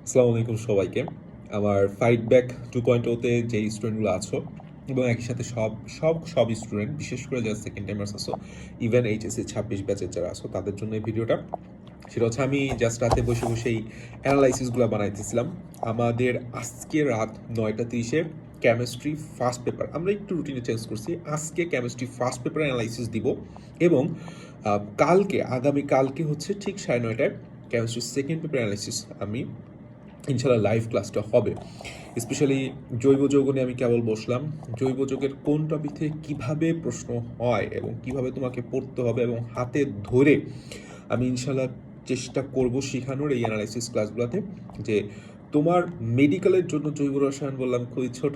আসসালামু আলাইকুম সবাইকে। আমার ফাইট ব্যাক 2.0 তে যে স্টুডেন্টগুলো আছো এবং একই সাথে সব স্টুডেন্ট, বিশেষ করে যারা সেকেন্ড টাইমার্স আছো, ইভেন এইচএসসি 26 ব্যাচের যারা আছো, তাদের জন্য এই ভিডিওটা। সেটা হচ্ছে আমি জাস্ট রাতে বসে বসেই অ্যানালাইসিসগুলো বানাইতেছিলাম। আমাদের আজকে রাত 9:30-এ কেমিস্ট্রি ফার্স্ট পেপার, আমরা একটু রুটিনে চেঞ্জ করছি। আজকে কেমিস্ট্রি ফার্স্ট পেপার অ্যানালাইসিস দিব এবং আগামীকালকে হচ্ছে ঠিক 9:30টায় কেমিস্ট্রি সেকেন্ড পেপার অ্যানালাইসিস আমি ইনশাল্লাহ লাইভ ক্লাসটা হবে। স্পেশালি জৈব যৌগ নিয়ে আমি কেবল বসলাম। জৈব যৌগের কোন টপিক থেকে কীভাবে প্রশ্ন হয় এবং কিভাবে তোমাকে পড়তে হবে এবং হাতে ধরে আমি ইনশাল্লাহ চেষ্টা করব শেখানোর এই অ্যানালাইসিস ক্লাসগুলোতে, যে তোমার মেডিকেলের জন্য জৈব রসায়ন বললাম খুবই ছোট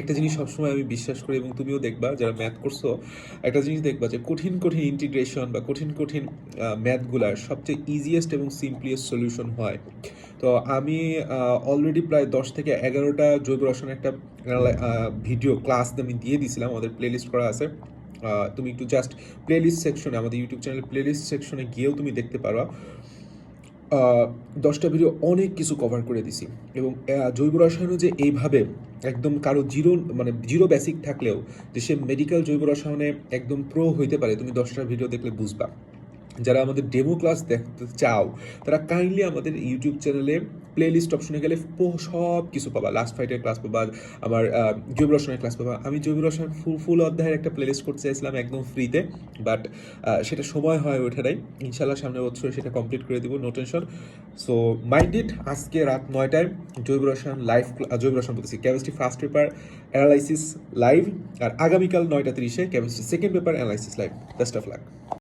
একটা জিনিস সবসময় আমি বিশ্বাস করি, এবং তুমিও দেখবা যারা ম্যাথ করছো একটা জিনিস দেখবা যে কঠিন কঠিন ইন্টিগ্রেশন বা কঠিন কঠিন ম্যাথগুলার সবচেয়ে ইজিয়েস্ট এবং সিম্পলিয়েস্ট সলিউশন হয়। তো আমি অলরেডি প্রায় 10 থেকে 11টা জৈব রসায়নের একটা ভিডিও ক্লাস আমি দিয়ে দিয়েছিলাম, আমাদের প্লেলিস্ট করা আছে। তুমি একটু জাস্ট প্লেলিস্ট সেকশনে, আমাদের ইউটিউব চ্যানেল প্লেলিস্ট সেকশনে গিয়েও তুমি দেখতে পারো। 10টা ভিডিও অনেক কিছু কভার করে দিছি, এবং জৈব রসায়নও যে এইভাবে একদম কারো জিরো বেসিক থাকলেও যে সে মেডিকেল জৈব রসায়নে একদম প্রো হইতে পারে, তুমি 10টা ভিডিও দেখলে বুঝবা। যারা আমাদের ডেমো ক্লাস দেখতে চাও তারা কাইন্ডলি আমাদের ইউটিউব চ্যানেলে প্লেলিস্ট অপশনে গেলে সব কিছু পাবা। লাস্ট ফাইটের ক্লাস পাবা, আমার জৈব রসায়নের ক্লাস পাবা। আমি জৈব রসায়ন ফুল অধ্যায়ের একটা প্লেলিস্ট করতে চাইছিলাম একদম ফ্রিতে, বাট সেটা সময় হয় ওঠে নাই। ইনশাল্লাহ সামনের বছর সেটা কমপ্লিট করে দিব, নো টেনশন। সো মাইন্ডেড, আজকে রাত 9টায় জৈব রসায়ন জৈব রসায়ন বলতেছি chemistry first paper analysis live, আর আগামীকাল 9:30-এ chemistry second paper analysis live. Best of lakh.